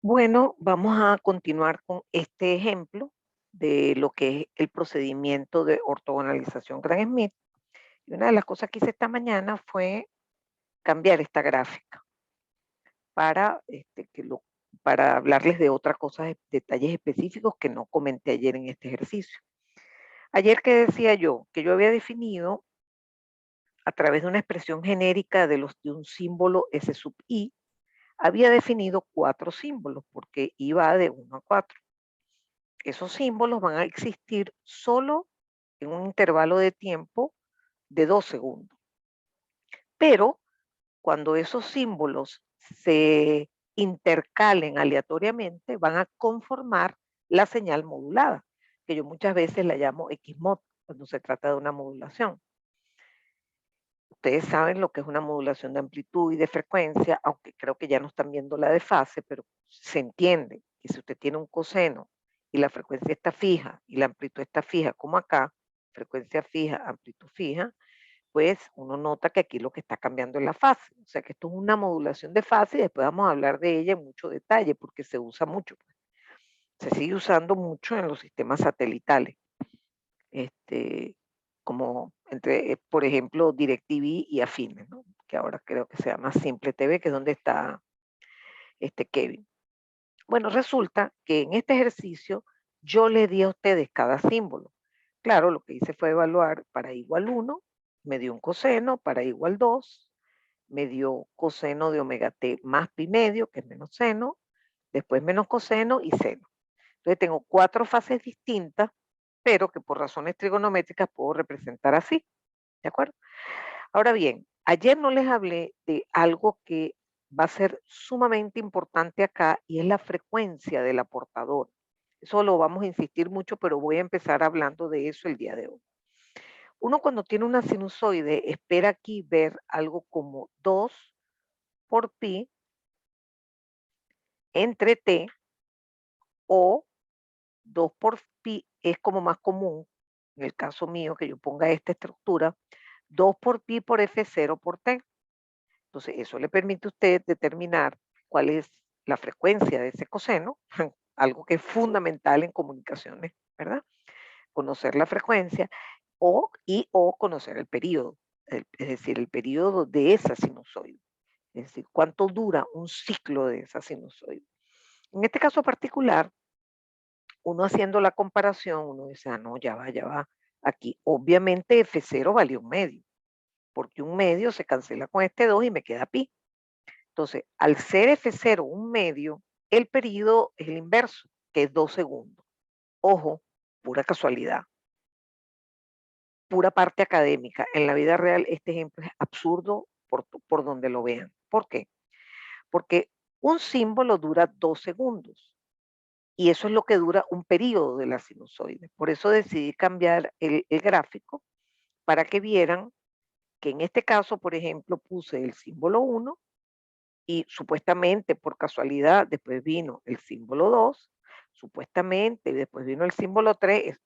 Bueno, vamos a continuar con este ejemplo de lo que es el procedimiento de ortogonalización Gram-Smith. Y una de las cosas que hice esta mañana fue cambiar esta gráfica para, para hablarles de otras cosas, detalles específicos que no comenté ayer en este ejercicio. Ayer que decía yo que yo había definido a través de una expresión genérica de un símbolo S sub i, había definido 4 símbolos porque iba de 1 a 4. Esos símbolos van a existir solo en un intervalo de tiempo de 2 segundos. Pero cuando esos símbolos se intercalen aleatoriamente, van a conformar la señal modulada, que yo muchas veces la llamo Xmod cuando se trata de una modulación. Ustedes saben lo que es una modulación de amplitud y de frecuencia, aunque creo que ya no están viendo la de fase, pero se entiende que si usted tiene un coseno y la frecuencia está fija y la amplitud está fija, como acá, frecuencia fija, amplitud fija, pues uno nota que aquí lo que está cambiando es la fase. O sea que esto es una modulación de fase y después vamos a hablar de ella en mucho detalle porque se usa mucho, pues. Se sigue usando mucho en los sistemas satelitales. Este, como entre, por ejemplo, DirecTV y afines, ¿no? Que ahora creo que se llama Simple TV, que es donde está Kevin. Bueno, resulta que en este ejercicio yo le di a ustedes cada símbolo. Claro, lo que hice fue evaluar para igual 1, me dio un coseno, para igual 2, me dio coseno de omega t más pi medio, que es menos seno, después menos coseno y seno. Entonces tengo 4 fases distintas, pero que por razones trigonométricas puedo representar así. ¿De acuerdo? Ahora bien, ayer no les hablé de algo que va a ser sumamente importante acá y es la frecuencia del aportador. Eso lo vamos a insistir mucho, pero voy a empezar hablando de eso el día de hoy. Uno cuando tiene una sinusoide espera aquí ver algo como 2 por pi entre t o 2 por pi es como más común, en el caso mío que yo ponga esta estructura, 2 por pi por f0 por t. Entonces, eso le permite a usted determinar cuál es la frecuencia de ese coseno, algo que es fundamental en comunicaciones, ¿verdad? Conocer la frecuencia o conocer el periodo, es decir, el periodo de esa sinusoide, es decir, cuánto dura un ciclo de esa sinusoide. En este caso particular, uno haciendo la comparación, uno dice, ah, no, ya va, aquí obviamente F0 valió un medio, porque un medio se cancela con este 2 y me queda pi. Entonces, al ser F0 un medio, el periodo es el inverso, que es 2 segundos. Ojo, pura casualidad, pura parte académica. En la vida real este ejemplo es absurdo por donde lo vean. ¿Por qué? Porque un símbolo dura 2 segundos y eso es lo que dura un periodo de la sinusoide. Por eso decidí cambiar el gráfico para que vieran que en este caso, por ejemplo, puse el símbolo 1 y supuestamente por casualidad después vino el símbolo 2, supuestamente, y después vino el símbolo 3,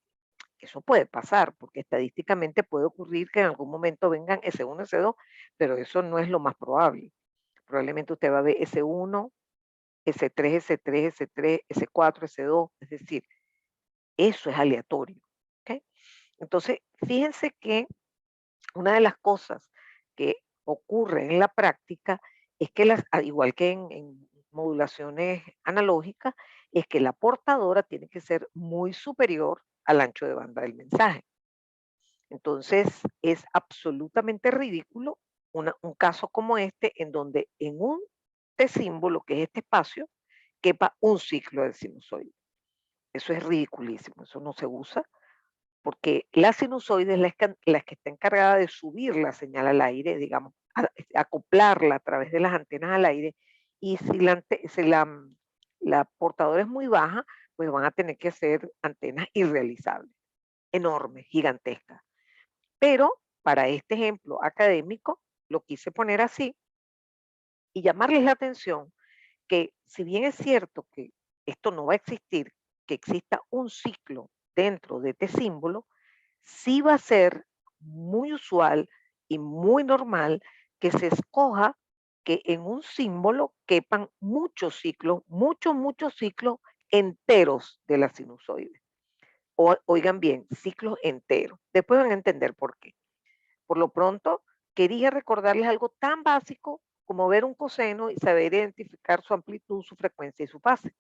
eso puede pasar, porque estadísticamente puede ocurrir que en algún momento vengan S1, S2, pero eso no es lo más probable. Probablemente usted va a ver S1, S3, S3, S3, S4, S2, es decir, eso es aleatorio. ¿Ok? Entonces, fíjense que una de las cosas que ocurre en la práctica es que, al igual que en modulaciones analógicas, es que la portadora tiene que ser muy superior al ancho de banda del mensaje. Entonces, es absolutamente ridículo un caso como este, en donde en un T símbolo, que es este espacio, quepa un ciclo de sinusoide. Eso es ridiculísimo, eso no se usa porque la sinusoide es la que está encargada de subir la señal al aire, digamos, acoplarla a través de las antenas al aire, y si la portadora es muy baja, pues van a tener que ser antenas irrealizables, enormes, gigantescas. Pero para este ejemplo académico, lo quise poner así y llamarles la atención que si bien es cierto que esto no va a existir, que exista un ciclo dentro de este símbolo, sí va a ser muy usual y muy normal que se escoja que en un símbolo quepan muchos ciclos, muchos ciclos enteros de la sinusoide. Oigan bien, ciclos enteros. Después van a entender por qué. Por lo pronto, quería recordarles algo tan básico como ver un coseno y saber identificar su amplitud, su frecuencia y su fase.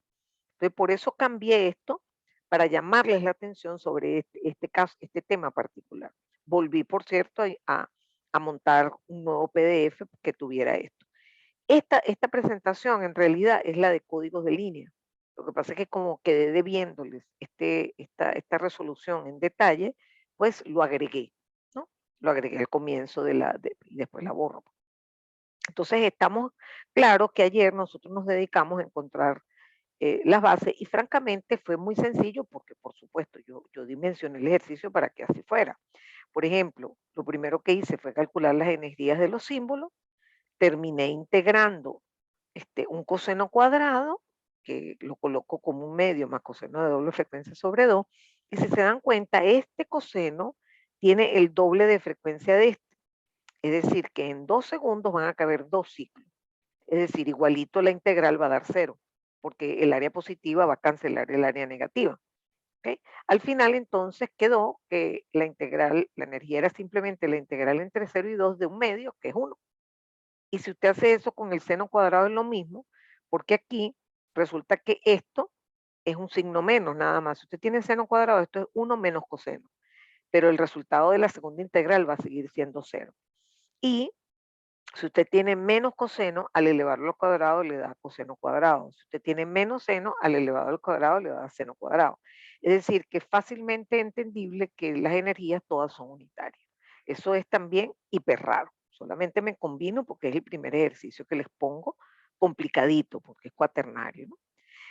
Entonces, por eso cambié esto para llamarles la atención sobre este caso, este tema particular. Volví, por cierto, a montar un nuevo PDF que tuviera esto. Esta presentación en realidad es la de códigos de línea. Lo que pasa es que como quedé debiéndoles esta resolución en detalle, pues lo agregué, ¿no? Lo agregué al comienzo y después la borro. Entonces estamos claros que ayer nosotros nos dedicamos a encontrar las bases y francamente fue muy sencillo porque por supuesto yo dimensioné el ejercicio para que así fuera. Por ejemplo, lo primero que hice fue calcular las energías de los símbolos, terminé integrando un coseno cuadrado, que lo coloco como un medio más coseno de doble frecuencia sobre 2, y si se dan cuenta, este coseno tiene el doble de frecuencia de este, es decir, que en 2 segundos van a caber 2 ciclos, es decir, igualito la integral va a dar 0, porque el área positiva va a cancelar el área negativa. ¿Ok? Al final entonces quedó que la integral, la energía era simplemente la integral entre 0 y 2 de un medio, que es 1. Y si usted hace eso con el seno cuadrado es lo mismo, porque aquí resulta que esto es un signo menos nada más. Si usted tiene seno cuadrado, esto es 1 menos coseno, pero el resultado de la segunda integral va a seguir siendo 0. Y si usted tiene menos coseno, al elevarlo al cuadrado le da coseno cuadrado. Si usted tiene menos seno, al elevado al cuadrado le da seno cuadrado. Es decir, que es fácilmente entendible que las energías todas son unitarias. Eso es también hiper raro. Solamente me combino porque es el primer ejercicio que les pongo, complicadito, porque es cuaternario, ¿no?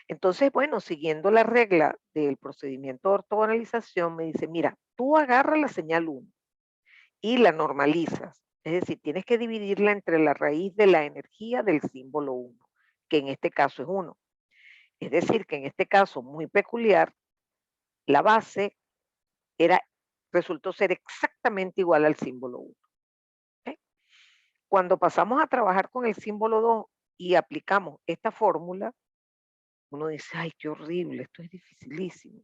Entonces, bueno, siguiendo la regla del procedimiento de ortogonalización, me dice, mira, tú agarras la señal 1 y la normalizas. Es decir, tienes que dividirla entre la raíz de la energía del símbolo 1, que en este caso es 1. Es decir, que en este caso muy peculiar, la base resultó ser exactamente igual al símbolo 1. ¿Ok? Cuando pasamos a trabajar con el símbolo 2 y aplicamos esta fórmula, uno dice, ay, qué horrible, esto es dificilísimo.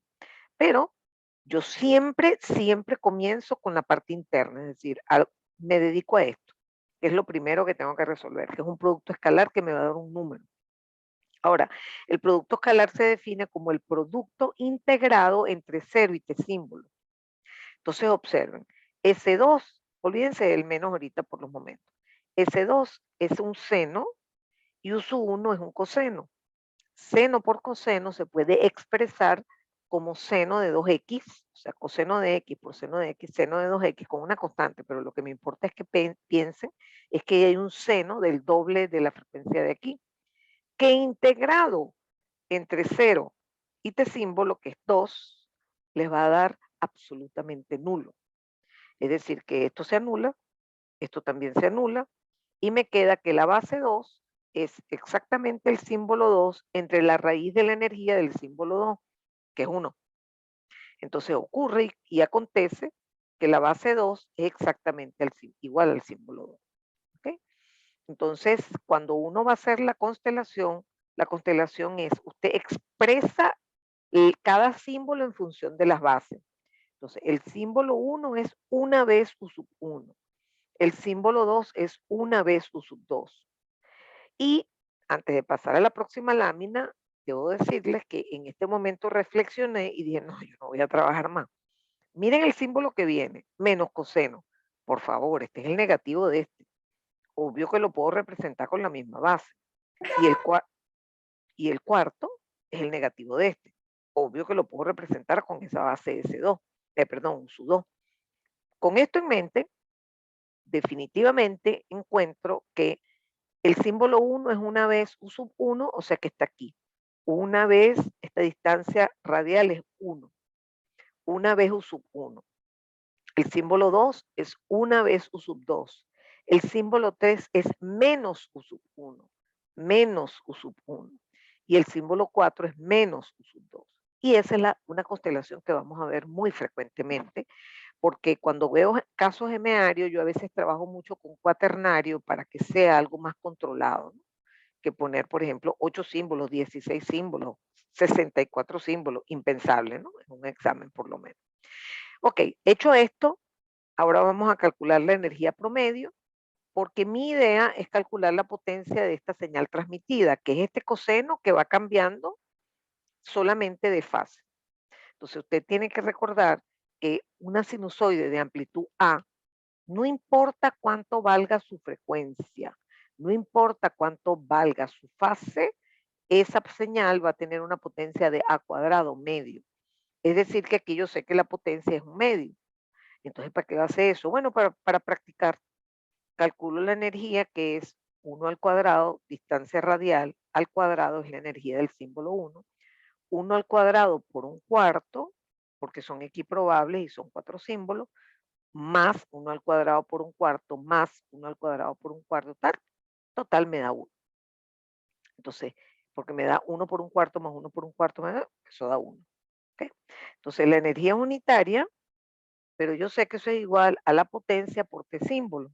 Pero yo siempre comienzo con la parte interna, es decir, me dedico a esto, que es lo primero que tengo que resolver, que es un producto escalar que me va a dar un número. Ahora, el producto escalar se define como el producto integrado entre 0 y t símbolo. Entonces observen, S2, olvídense del menos ahorita por los momentos. S2 es un seno y U1 es un coseno. Seno por coseno se puede expresar como seno de 2x, o sea, coseno de x por seno de x, seno de 2x con una constante, pero lo que me importa es que piensen es que hay un seno del doble de la frecuencia de aquí, que integrado entre 0 y t símbolo, que es 2, les va a dar absolutamente nulo. Es decir, que esto se anula, esto también se anula, y me queda que la base 2 es exactamente el símbolo 2 entre la raíz de la energía del símbolo 2, que es 1. Entonces ocurre y acontece que la base 2 es exactamente igual al símbolo 2. ¿Ok? Entonces, cuando uno va a hacer la constelación es, usted expresa cada símbolo en función de las bases. Entonces, el símbolo 1 es una vez U sub 1. El símbolo 2 es una vez U sub 2. Y antes de pasar a la próxima lámina, debo decirles que en este momento reflexioné y dije, no, yo no voy a trabajar más. Miren el símbolo que viene, menos coseno. Por favor, este es el negativo de este. Obvio que lo puedo representar con la misma base. Y el cuarto es el negativo de este. Obvio que lo puedo representar con esa base S2, perdón, SU2. Con esto en mente, definitivamente encuentro que el símbolo 1 es una vez U sub 1, o sea que está aquí. Una vez esta distancia radial es 1. Una vez U sub 1. El símbolo 2 es una vez U sub 2. El símbolo 3 es menos U sub 1. Menos U sub 1. Y el símbolo 4 es menos U sub 2. Y esa es una constelación que vamos a ver muy frecuentemente, porque cuando veo casos gemearios, yo a veces trabajo mucho con cuaternario para que sea algo más controlado, ¿no? Que poner, por ejemplo, 8 símbolos, 16 símbolos, 64 símbolos, impensable, ¿no? En un examen por lo menos. Ok, hecho esto, ahora vamos a calcular la energía promedio, porque mi idea es calcular la potencia de esta señal transmitida, que es este coseno que va cambiando solamente de fase. Entonces usted tiene que recordar que una sinusoide de amplitud A, no importa cuánto valga su frecuencia, no importa cuánto valga su fase, esa señal va a tener una potencia de A cuadrado medio. Es decir, que aquí yo sé que la potencia es un medio. Entonces, ¿para qué hace eso? Bueno, para practicar. Calculo la energía que es 1 al cuadrado, distancia radial al cuadrado es la energía del símbolo 1. 1 al cuadrado por un cuarto, porque son equiprobables y son 4 símbolos, más 1 al cuadrado por un cuarto, más 1 al cuadrado por un cuarto, total me da 1. Entonces, porque me da 1 por un cuarto más 1 por un cuarto, eso da 1. ¿Ok? Entonces, la energía es unitaria, pero yo sé que eso es igual a la potencia por T símbolo.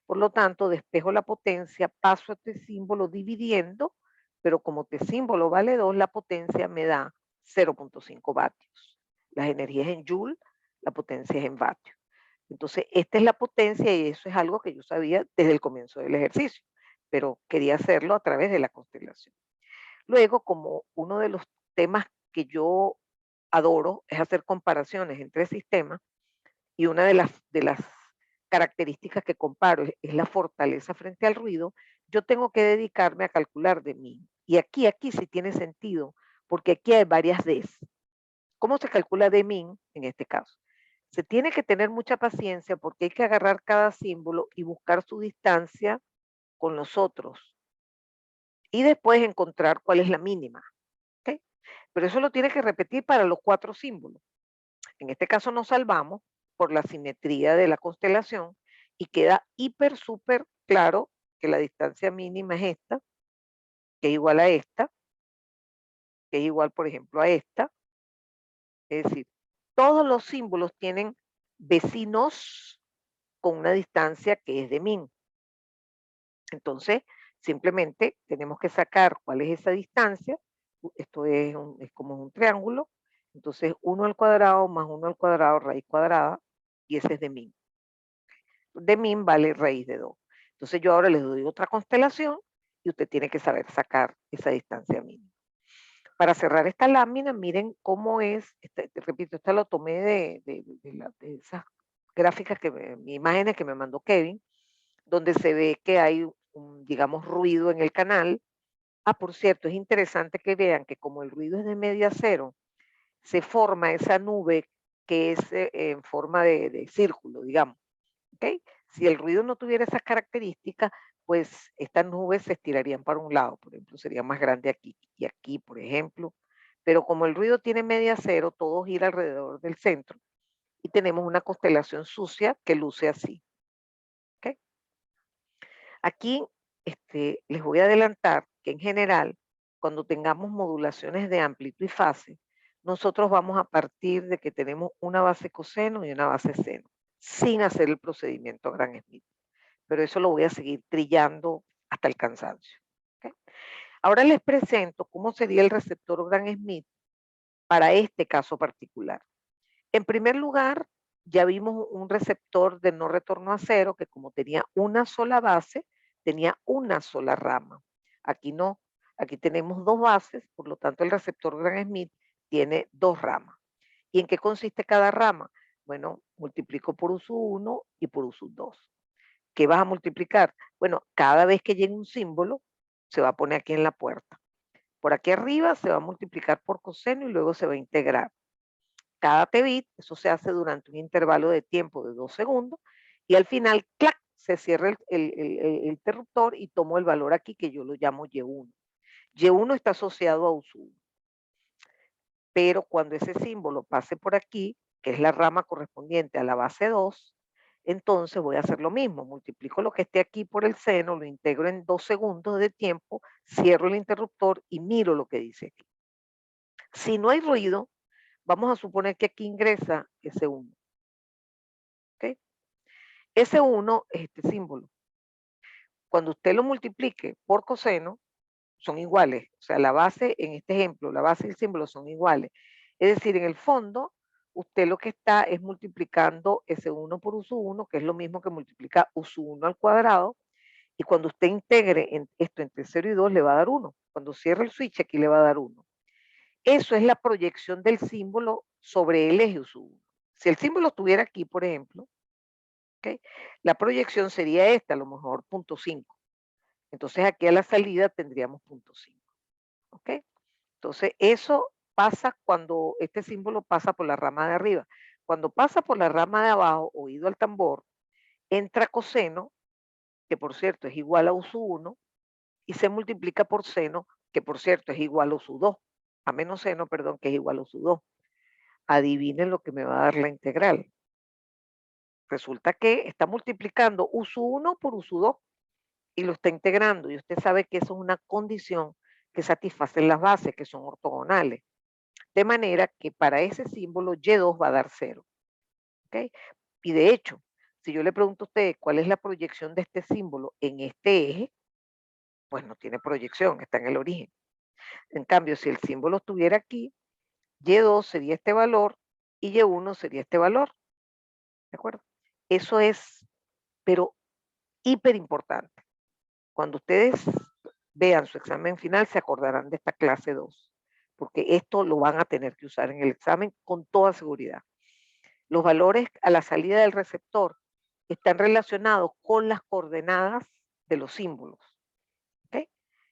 Por lo tanto, despejo la potencia, paso a T símbolo dividiendo, pero como T símbolo vale 2, la potencia me da 0.5 vatios. Las energías en Joule, la potencia es en vatios. Entonces, esta es la potencia y eso es algo que yo sabía desde el comienzo del ejercicio, pero quería hacerlo a través de la constelación. Luego, como uno de los temas que yo adoro es hacer comparaciones entre sistemas, y una de las características que comparo es la fortaleza frente al ruido, yo tengo que dedicarme a calcular de mí. Y aquí sí tiene sentido, porque aquí hay varias Ds. ¿Cómo se calcula de min en este caso? Se tiene que tener mucha paciencia porque hay que agarrar cada símbolo y buscar su distancia con los otros y después encontrar cuál es la mínima. ¿Ok? Pero eso lo tiene que repetir para los 4 símbolos. En este caso nos salvamos por la simetría de la constelación y queda hiper, súper claro que la distancia mínima es esta, que es igual a esta, que es igual, por ejemplo, a esta. Es decir, todos los símbolos tienen vecinos con una distancia que es de min. Entonces, simplemente tenemos que sacar cuál es esa distancia. Esto es como un triángulo. Entonces, 1 al cuadrado más 1 al cuadrado, raíz cuadrada, y ese es de min. De min vale raíz de 2. Entonces yo ahora les doy otra constelación y usted tiene que saber sacar esa distancia mínima. Para cerrar esta lámina, miren cómo es, te repito, esta lo tomé de esas gráficas, imágenes que me mandó Kevin, donde se ve que hay un, digamos, ruido en el canal. Ah, por cierto, es interesante que vean que como el ruido es de media cero, se forma esa nube que es en forma de círculo, digamos. ¿Ok? Si el ruido no tuviera esas características, pues estas nubes se estirarían para un lado, por ejemplo, sería más grande aquí y aquí, por ejemplo. Pero como el ruido tiene media cero, todo gira alrededor del centro y tenemos una constelación sucia que luce así. ¿Ok? Aquí les voy a adelantar que en general, cuando tengamos modulaciones de amplitud y fase, nosotros vamos a partir de que tenemos una base coseno y una base seno, sin hacer el procedimiento Gram-Schmidt. Pero eso lo voy a seguir trillando hasta el cansancio. ¿Ok? Ahora les presento cómo sería el receptor Gram-Schmidt para este caso particular. En primer lugar, ya vimos un receptor de no retorno a cero que como tenía una sola base, tenía una sola rama. Aquí no, aquí tenemos 2 bases, por lo tanto el receptor Gram-Schmidt tiene 2 ramas. ¿Y en qué consiste cada rama? Bueno, multiplico por uso 1 y por uso 2. ¿Qué vas a multiplicar? Bueno, cada vez que llegue un símbolo, se va a poner aquí en la puerta. Por aquí arriba se va a multiplicar por coseno y luego se va a integrar. Cada t-bit, eso se hace durante un intervalo de tiempo de 2 segundos, y al final, ¡clac!, se cierra el interruptor y tomo el valor aquí que yo lo llamo Y1. Y1 está asociado a uso 1. Pero cuando ese símbolo pase por aquí, que es la rama correspondiente a la base 2, entonces voy a hacer lo mismo, multiplico lo que esté aquí por el seno, lo integro en 2 segundos de tiempo, cierro el interruptor y miro lo que dice aquí. Si no hay ruido, vamos a suponer que aquí ingresa S1. ¿Ok? S1 es este símbolo. Cuando usted lo multiplique por coseno, son iguales. O sea, la base, en este ejemplo, la base y el símbolo son iguales. Es decir, en el fondo, usted lo que está es multiplicando S1 por U1, que es lo mismo que multiplicar U1 al cuadrado, y cuando usted integre esto entre 0 y 2 le va a dar 1. Cuando cierre el switch aquí le va a dar 1. Eso es la proyección del símbolo sobre el eje U1. Si el símbolo estuviera aquí, por ejemplo, ¿okay? La proyección sería esta, a lo mejor 0.5. Entonces aquí a la salida tendríamos 0.5. ¿Ok? Entonces eso pasa cuando este símbolo pasa por la rama de arriba. Cuando pasa por la rama de abajo, oído al tambor, entra coseno, que por cierto es igual a U1, y se multiplica por seno, que por cierto es igual a U2, a menos seno, perdón, que es igual a U2. Adivinen lo que me va a dar la integral. Resulta que está multiplicando U1 por U2 y lo está integrando, y usted sabe que eso es una condición que satisface las bases, que son ortogonales. De manera que para ese símbolo Y2 va a dar 0. ¿Ok? Y de hecho, si yo le pregunto a usted cuál es la proyección de este símbolo en este eje, pues no tiene proyección, está en el origen. En cambio, si el símbolo estuviera aquí, Y2 sería este valor y Y1 sería este valor. ¿De acuerdo? Eso es, pero hiper importante. Cuando ustedes vean su examen final, se acordarán de esta clase 2, porque esto lo van a tener que usar en el examen con toda seguridad. Los valores a la salida del receptor están relacionados con las coordenadas de los símbolos. ¿Ok?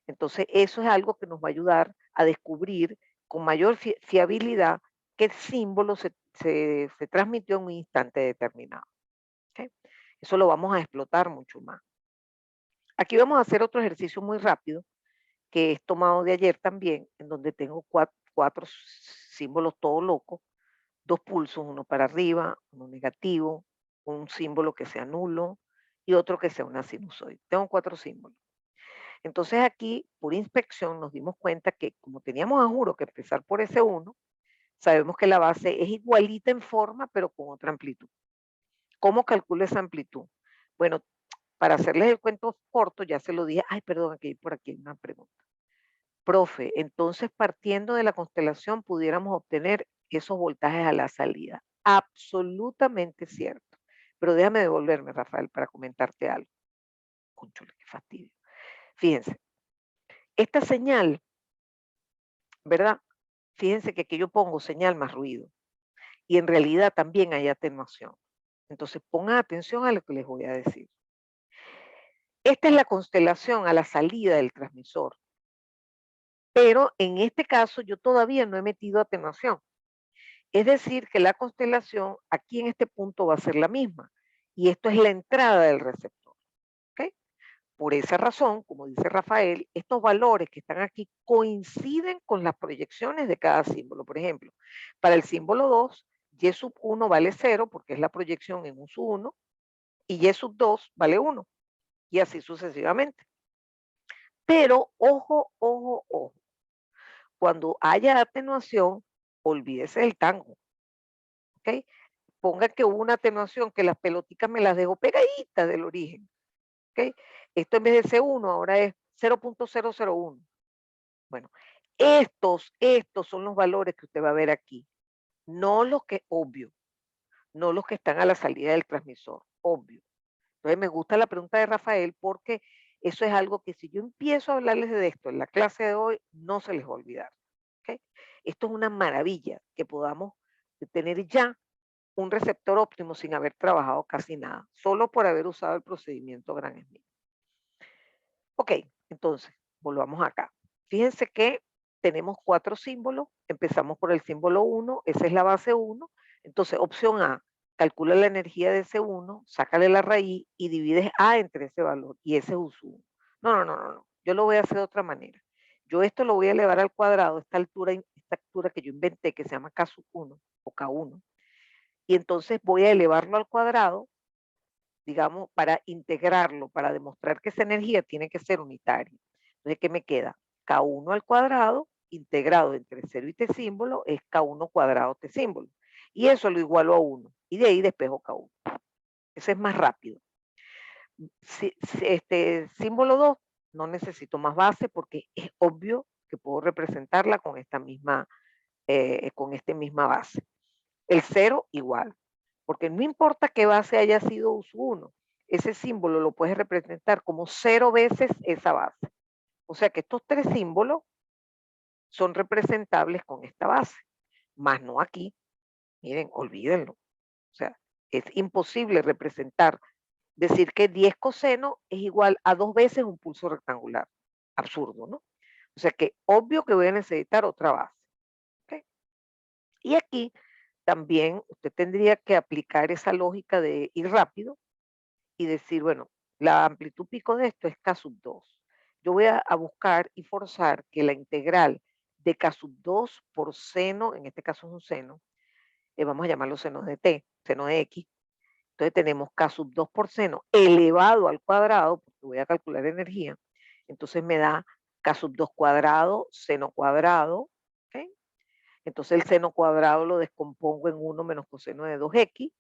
Entonces, eso es algo que nos va a ayudar a descubrir con mayor fiabilidad qué símbolo se transmitió en un instante determinado. ¿Ok? Eso lo vamos a explotar mucho más. Aquí vamos a hacer otro ejercicio muy rápido que es tomado de ayer también, en donde tengo cuatro símbolos todo locos, dos pulsos, uno para arriba, uno negativo, un símbolo que sea nulo y otro que sea una sinusoide. Tengo 4 símbolos. Entonces aquí, por inspección, nos dimos cuenta que como teníamos a juro que empezar por ese 1, sabemos que la base es igualita en forma, pero con otra amplitud. ¿Cómo calculo esa amplitud? Bueno, para hacerles el cuento corto, ya se lo dije. Ay, perdón, aquí por aquí hay una pregunta. Profe, entonces partiendo de la constelación pudiéramos obtener esos voltajes a la salida. Absolutamente cierto. Pero déjame devolverme, Rafael, para comentarte algo. Cónchale, qué fastidio. Fíjense, esta señal, ¿verdad? Fíjense que aquí yo pongo señal más ruido y en realidad también hay atenuación. Entonces pongan atención a lo que les voy a decir. Esta es la constelación a la salida del transmisor, pero en este caso yo todavía no he metido atenuación. Es decir, que la constelación aquí en este punto va a ser la misma. Y esto es la entrada del receptor. ¿Ok? Por esa razón, como dice Rafael, estos valores que están aquí coinciden con las proyecciones de cada símbolo. Por ejemplo, para el símbolo 2, Y sub 1 vale 0 porque es la proyección en un sub 1 y Y sub 2 vale 1 y así sucesivamente. Pero ojo, ojo, ojo. Cuando haya atenuación, olvídese del tango. ¿Ok? Ponga que hubo una atenuación, que las pelotitas me las dejó pegaditas del origen. ¿Ok? Esto en vez de C1 ahora es 0.001. Bueno, estos son los valores que usted va a ver aquí. No los que, obvio, no los que están a la salida del transmisor, obvio. Entonces me gusta la pregunta de Rafael porque eso es algo que si yo empiezo a hablarles de esto en la clase de hoy, no se les va a olvidar. ¿Ok? Esto es una maravilla que podamos tener ya un receptor óptimo sin haber trabajado casi nada, solo por haber usado el procedimiento Gram-Schmidt. Ok, entonces, volvamos acá. Fíjense que tenemos 4 símbolos, empezamos por el símbolo 1, esa es la base 1. Entonces, opción A, calcula la energía de ese 1, sácale la raíz y divides A entre ese valor, y ese es U1. No, no, no, no, no, yo lo voy a hacer de otra manera. Yo esto lo voy a elevar al cuadrado, esta altura que yo inventé, que se llama K1 o K1, y entonces voy a elevarlo al cuadrado, digamos, para integrarlo, para demostrar que esa energía tiene que ser unitaria. Entonces, ¿qué me queda? K1 al cuadrado integrado entre 0 y t símbolo es K1 cuadrado t símbolo. Y eso lo igualo a 1. Y de ahí despejo K1. Eso es más rápido. Símbolo 2, no necesito más base porque es obvio que puedo representarla con esta misma base. El 0 igual, porque no importa qué base haya sido uso 1, ese símbolo lo puedes representar como 0 veces esa base. O sea que estos 3 símbolos son representables con esta base, más no aquí. Miren, olvídenlo. O sea, es imposible representar, decir que 10 coseno es igual a 2 veces un pulso rectangular. Absurdo, ¿no? O sea que obvio que voy a necesitar otra base. ¿Okay? Y aquí también usted tendría que aplicar esa lógica de ir rápido y decir, bueno, la amplitud pico de esto es K sub 2. Yo voy a buscar y forzar que la integral de K sub 2 por seno, en este caso es un seno, vamos a llamarlo seno de t, seno de x. Entonces tenemos K sub 2 por seno elevado al cuadrado, porque voy a calcular energía. Entonces me da K sub 2 cuadrado, seno cuadrado. ¿Okay? Entonces el seno cuadrado lo descompongo en 1 menos coseno de 2x.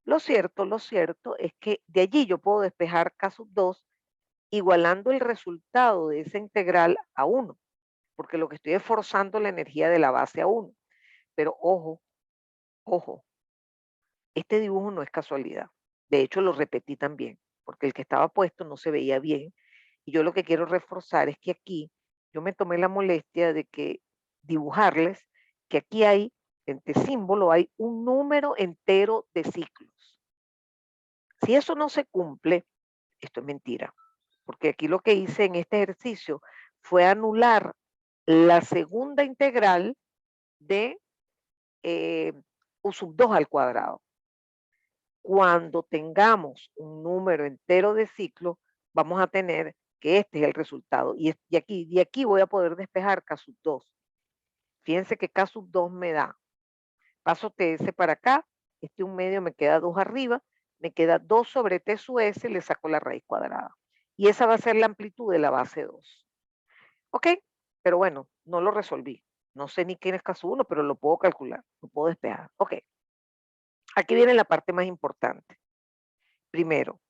Lo cierto es que de allí yo puedo despejar K sub 2 igualando el resultado de esa integral a 1, porque lo que estoy es forzando la energía de la base a 1. Pero ojo, ojo, este dibujo no es casualidad. De hecho, lo repetí también, porque el que estaba puesto no se veía bien. Y yo lo que quiero reforzar es que aquí yo me tomé la molestia de que dibujarles que aquí hay, en este símbolo, hay un número entero de ciclos. Si eso no se cumple, esto es mentira. Porque aquí lo que hice en este ejercicio fue anular la segunda integral de u sub 2 al cuadrado. Cuando tengamos un número entero de ciclos, vamos a tener que este es el resultado. Y de aquí voy a poder despejar K sub 2. Fíjense que K sub 2 me da, paso TS para acá, este 1/2 me queda 2 arriba, me queda 2 sobre T sub S, le saco la raíz cuadrada. Y esa va a ser la amplitud de la base 2. ¿Ok? Pero bueno, no lo resolví. No sé ni quién es K sub 1, pero lo puedo calcular, lo puedo despejar. Ok. Aquí viene la parte más importante. Primero,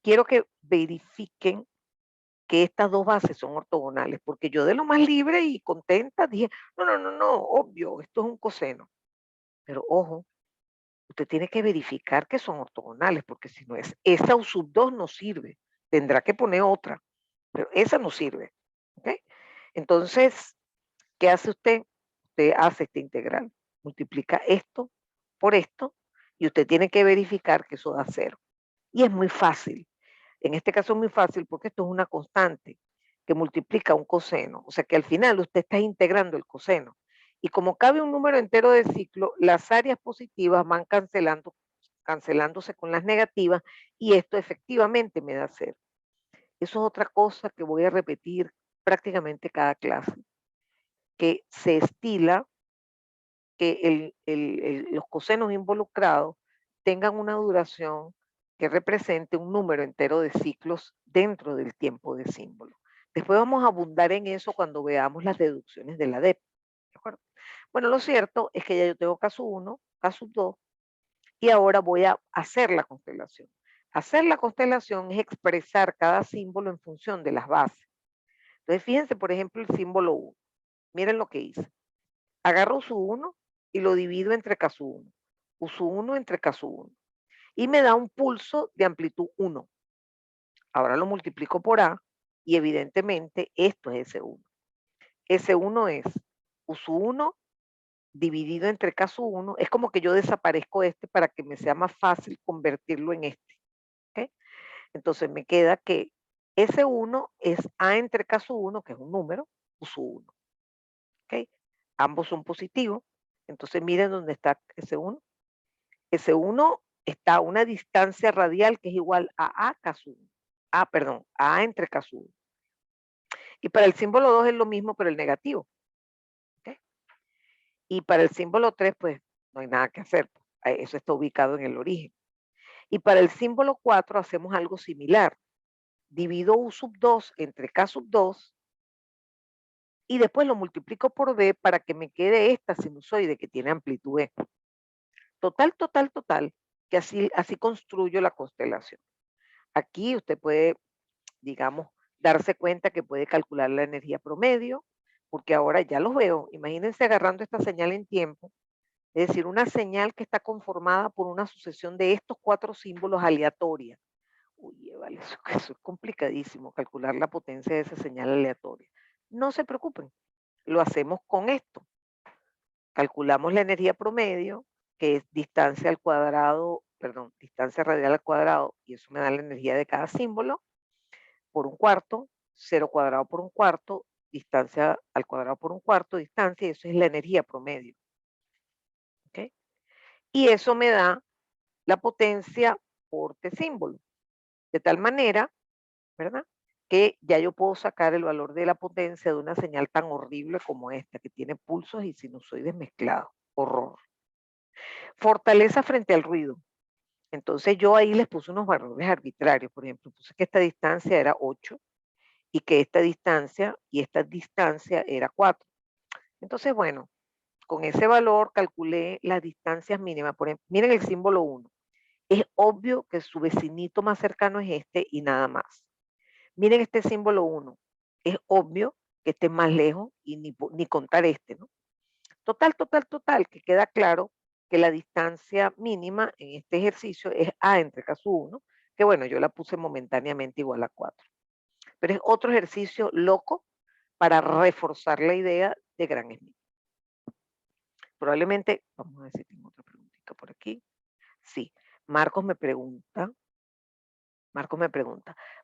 quiero que verifiquen que estas dos bases son ortogonales, porque yo de lo más libre y contenta dije, no, obvio, esto es un coseno. Pero ojo, usted tiene que verificar que son ortogonales, porque si no es, esa U sub 2 no sirve, tendrá que poner otra, pero esa no sirve. ¿Ok? Entonces, ¿qué hace usted? Usted hace esta integral, multiplica esto por esto, y usted tiene que verificar que eso da 0. Y es muy fácil. En este caso es muy fácil porque esto es una constante que multiplica un coseno. O sea que al final usted está integrando el coseno. Y como cabe un número entero de ciclo, las áreas positivas van cancelándose con las negativas y esto efectivamente me da 0. Eso es otra cosa que voy a repetir prácticamente cada clase, que se estila que los cosenos involucrados tengan una duración que represente un número entero de ciclos dentro del tiempo de símbolo. Después vamos a abundar en eso cuando veamos las deducciones de la DEP. ¿De acuerdo? Bueno, lo cierto es que ya yo tengo caso 1, caso 2, y ahora voy a hacer la constelación. Hacer la constelación es expresar cada símbolo en función de las bases. Entonces, fíjense, por ejemplo, el símbolo 1. Miren lo que hice. Agarro su 1 y lo divido entre caso 1. Uso 1 entre caso 1. Y me da un pulso de amplitud 1. Ahora lo multiplico por A y evidentemente esto es S1. S1 es uso 1 dividido entre caso 1. Es como que yo desaparezco este para que me sea más fácil convertirlo en este. ¿Okay? Entonces me queda que S1 es A entre caso 1, que es un número, uso 1. ¿Okay? Ambos son positivos. Entonces miren dónde está S1. S1 está a una distancia radial que es igual a A caso 1. A A entre caso 1. Y para el símbolo 2 es lo mismo, pero el negativo. ¿Okay? Y para el símbolo 3, pues no hay nada que hacer. Eso está ubicado en el origen. Y para el símbolo 4 hacemos algo similar. Divido U sub 2 entre K sub 2 y después lo multiplico por b para que me quede esta sinusoide que tiene amplitud e. Total, total, total, que así construyo la constelación. Aquí usted puede, digamos, darse cuenta que puede calcular la energía promedio, porque ahora ya los veo. Imagínense agarrando esta señal en tiempo, es decir, una señal que está conformada por una sucesión de estos 4 símbolos aleatoria. Oye, vale, eso es complicadísimo, calcular la potencia de esa señal aleatoria. No se preocupen, lo hacemos con esto. Calculamos la energía promedio, que es distancia al cuadrado, perdón, distancia radial al cuadrado, y eso me da la energía de cada símbolo, por un cuarto, 0 cuadrado por un cuarto, distancia al cuadrado por un cuarto, distancia, y eso es la energía promedio. ¿Ok? Y eso me da la potencia por T símbolo. De tal manera, ¿verdad? Que ya yo puedo sacar el valor de la potencia de una señal tan horrible como esta, que tiene pulsos y sinusoides mezclados. Horror. Fortaleza frente al ruido. Entonces yo ahí les puse unos valores arbitrarios. Por ejemplo, puse que esta distancia era 8 y que esta distancia era 4. Entonces, bueno, con ese valor calculé las distancias mínimas. Por ejemplo, miren el símbolo 1. Es obvio que su vecinito más cercano es este y nada más. Miren este símbolo 1. Es obvio que esté más lejos y ni contar este, ¿no? Total, total, total, que queda claro que la distancia mínima en este ejercicio es A entre caso 1, que bueno, yo la puse momentáneamente igual a 4. Pero es otro ejercicio loco para reforzar la idea de Gran Smith. Probablemente, vamos a ver si tengo otra preguntita por aquí. Sí, Marcos me pregunta,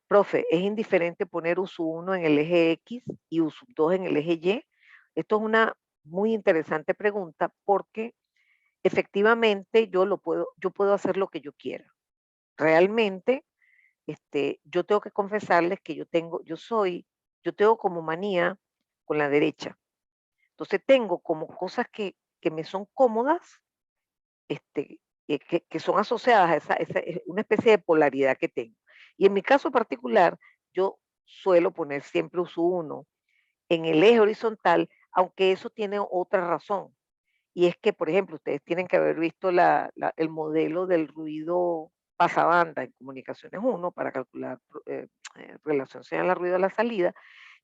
profe, ¿es indiferente poner U1 en el eje X y U2 en el eje Y? Esto es una muy interesante pregunta porque efectivamente yo puedo hacer lo que yo quiera. Realmente, yo tengo que confesarles que yo tengo como manía con la derecha. Entonces tengo como cosas que me son cómodas, este, que son asociadas a una especie de polaridad que tengo. Y en mi caso particular, yo suelo poner siempre uso 1 en el eje horizontal, aunque eso tiene otra razón. Y es que, por ejemplo, ustedes tienen que haber visto el modelo del ruido pasabanda en comunicaciones 1 para calcular relación señal ruido a la salida.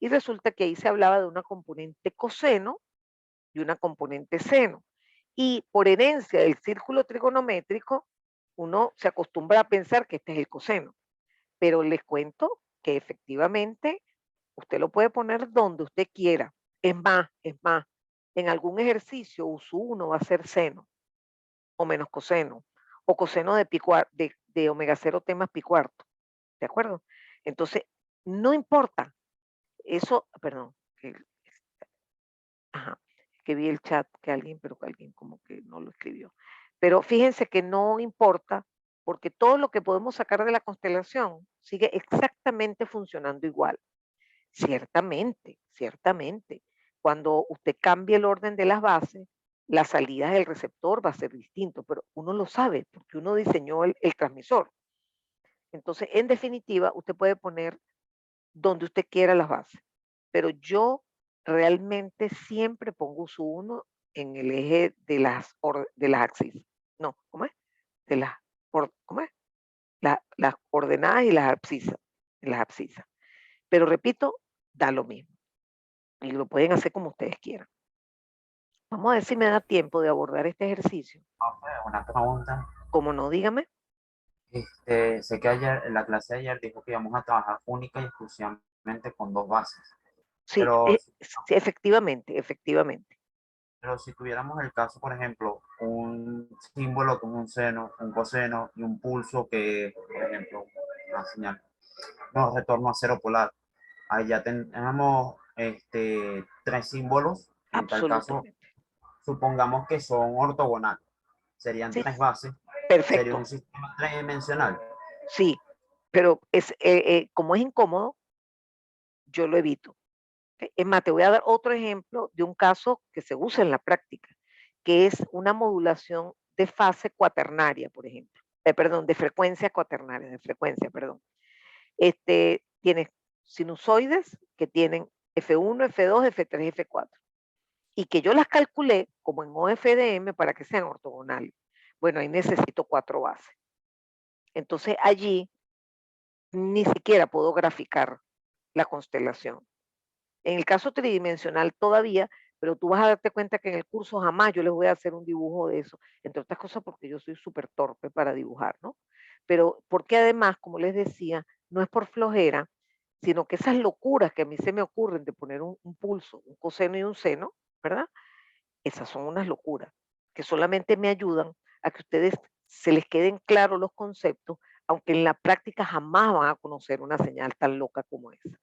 Y resulta que ahí se hablaba de una componente coseno y una componente seno. Y por herencia del círculo trigonométrico, uno se acostumbra a pensar que este es el coseno. Pero les cuento que efectivamente usted lo puede poner donde usted quiera. Es más, en algún ejercicio uso 1 va a ser seno o menos coseno, o coseno de omega 0 t más pi cuarto, ¿de acuerdo? Entonces, no importa, eso, perdón, ajá, que vi el chat pero que alguien como que no lo escribió. Pero fíjense que no importa, porque todo lo que podemos sacar de la constelación sigue exactamente funcionando igual. Ciertamente, ciertamente. Cuando usted cambie el orden de las bases, la salida del receptor va a ser distinto, pero uno lo sabe porque uno diseñó el transmisor. Entonces, en definitiva, usted puede poner donde usted quiera las bases, pero yo realmente siempre pongo su 1 en el eje de las axis. No, ¿cómo es? De las, ¿cómo es? Las coordenadas y las abscisas. Pero repito, da lo mismo. Y lo pueden hacer como ustedes quieran. Vamos a ver si me da tiempo de abordar este ejercicio. Una pregunta. Como no, dígame. Sé que ayer, en la clase de ayer dijo que íbamos a trabajar única y exclusivamente con dos bases, Sí, pero, sí, efectivamente, efectivamente. pero si tuviéramos el caso, por ejemplo, un símbolo como un seno, un coseno y un pulso que, por ejemplo, una señal, no, retorno a cero polar, ahí ya tenemos tres símbolos, en tal caso, Absolutamente. supongamos que son ortogonales, serían Sí, tres bases, sería perfecto. un sistema tridimensional. Sí, pero como es incómodo, yo lo evito. ¿Ok? Es más, te voy a dar otro ejemplo de un caso que se usa en la práctica, que es una modulación de fase cuaternaria, por ejemplo. Perdón, de frecuencia cuaternaria, de frecuencia, perdón. Tienes sinusoides que tienen F1, F2, F3, F4. Y que yo las calculé como en OFDM para que sean ortogonales. Bueno, ahí necesito 4 bases. Entonces allí ni siquiera puedo graficar la constelación. En el caso tridimensional todavía, pero tú vas a darte cuenta que en el curso jamás yo les voy a hacer un dibujo de eso, entre otras cosas porque yo soy súper torpe para dibujar, ¿no? Pero porque además, como les decía, no es por flojera, sino que esas locuras que a mí se me ocurren de poner un pulso, un coseno y un seno, ¿verdad? Esas son unas locuras que solamente me ayudan a que ustedes se les queden claros los conceptos, aunque en la práctica jamás van a conocer una señal tan loca como esa.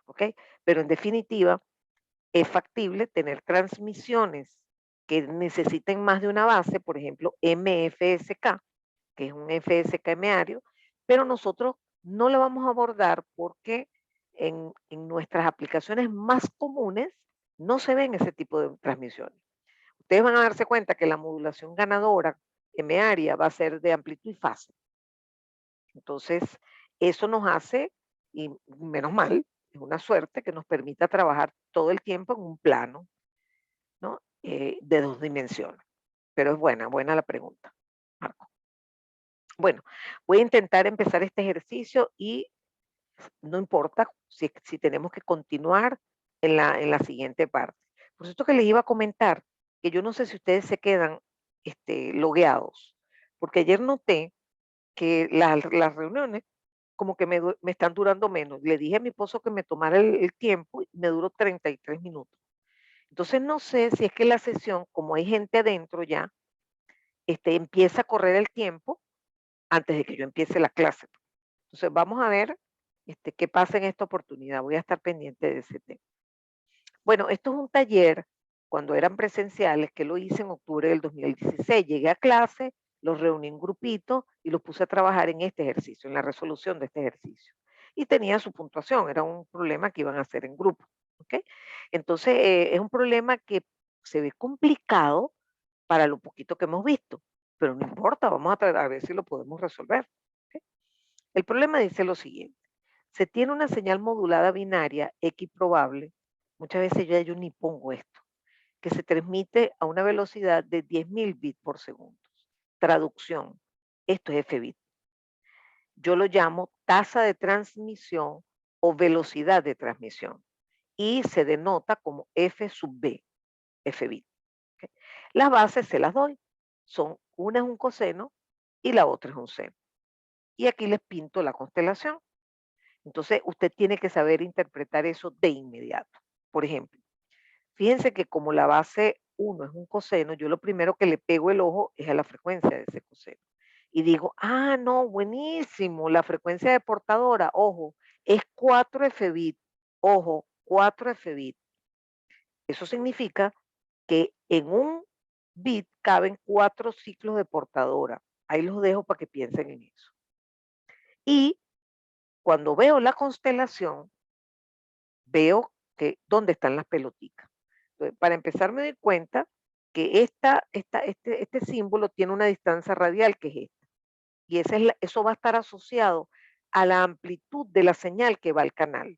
¿Ok? Pero en definitiva, es factible tener transmisiones que necesiten más de una base, por ejemplo, MFSK, que es un FSK meario, pero nosotros no lo vamos a abordar porque en nuestras aplicaciones más comunes no se ven ese tipo de transmisiones. Ustedes van a darse cuenta que la modulación ganadora M-área va a ser de amplitud y fase. Entonces, eso nos hace, y menos mal, es una suerte que nos permita trabajar todo el tiempo en un plano, ¿no? De 2 dimensiones. Pero es buena la pregunta, Marco. Bueno, voy a intentar empezar este ejercicio y no importa si tenemos que continuar en la siguiente parte. Por cierto que les iba a comentar que yo no sé si ustedes se quedan logueados, porque ayer noté que las reuniones como que me están durando menos. Le dije a mi esposo que me tomara el tiempo y me duró 33 minutos. Entonces no sé si es que la sesión, como hay gente adentro ya, empieza a correr el tiempo antes de que yo empiece la clase. Entonces vamos a ver qué pasa en esta oportunidad. Voy a estar pendiente de ese tema. Bueno, esto es un taller cuando eran presenciales que lo hice en octubre del 2016. Llegué a clase, los reuní en grupito y los puse a trabajar en este ejercicio, en la resolución de este ejercicio. Y tenía su puntuación, era un problema que iban a hacer en grupo. ¿Ok? Entonces, es un problema que se ve complicado para lo poquito que hemos visto, pero no importa, vamos a ver si lo podemos resolver. ¿Ok? El problema dice lo siguiente. Se tiene una señal modulada binaria X probable, muchas veces yo ni pongo esto, que se transmite a una velocidad de 10.000 bits por segundo. Traducción, esto es F bit. Yo lo llamo tasa de transmisión o velocidad de transmisión y se denota como F sub B, F bit. ¿Okay? Las bases se las doy, una es un coseno y la otra es un seno. Y aquí les pinto la constelación. Entonces, usted tiene que saber interpretar eso de inmediato. Por ejemplo, fíjense que como la base 1 es un coseno, yo lo primero que le pego el ojo es a la frecuencia de ese coseno. Y digo, ah, no, buenísimo, la frecuencia de portadora, ojo, es 4 F bit. Ojo, 4 F bit. Eso significa que en un bit caben 4 ciclos de portadora. Ahí los dejo para que piensen en eso. Y cuando veo la constelación, veo que dónde están las pelotitas. Entonces, para empezar me doy cuenta que este símbolo tiene una distancia radial que es esta. Y eso va a estar asociado a la amplitud de la señal que va al canal.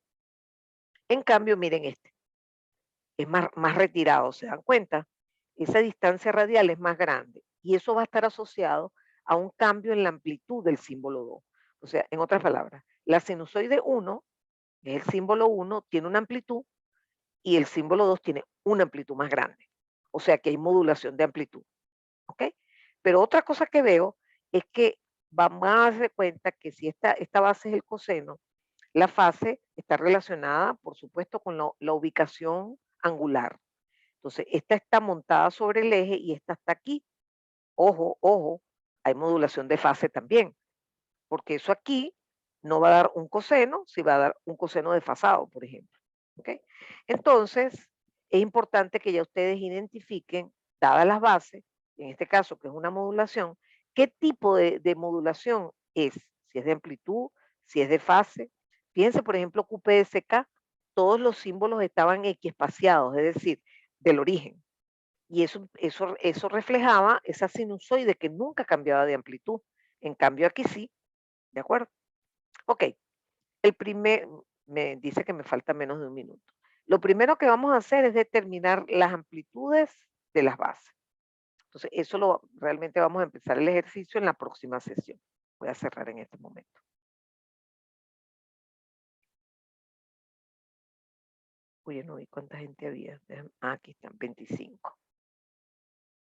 En cambio, miren es más retirado, ¿se dan cuenta? Esa distancia radial es más grande y eso va a estar asociado a un cambio en la amplitud del símbolo 2. O sea, en otras palabras, la sinusoide 1, que es el símbolo 1, tiene una amplitud y el símbolo 2 tiene una amplitud más grande. O sea que hay modulación de amplitud. ¿Ok? Pero otra cosa que veo es que vamos a darse cuenta que si esta base es el coseno, la fase está relacionada, por supuesto, con la ubicación angular. Entonces, esta está montada sobre el eje y esta está aquí. Ojo, ojo, hay modulación de fase también, porque eso aquí no va a dar un coseno, si va a dar un coseno desfasado, por ejemplo. ¿Ok? Entonces, es importante que ya ustedes identifiquen, dadas las bases, en este caso que es una modulación, qué tipo de modulación es, si es de amplitud, si es de fase. Fíjense, por ejemplo, QPSK, todos los símbolos estaban equiespaciados, es decir, del origen. Y eso reflejaba esa sinusoide que nunca cambiaba de amplitud. En cambio, aquí sí, ¿de acuerdo? Ok, me dice que me falta menos de un minuto. Lo primero que vamos a hacer es determinar las amplitudes de las bases. Entonces, realmente vamos a empezar el ejercicio en la próxima sesión. Voy a cerrar en este momento. Oye, no vi cuánta gente había. Aquí están 25.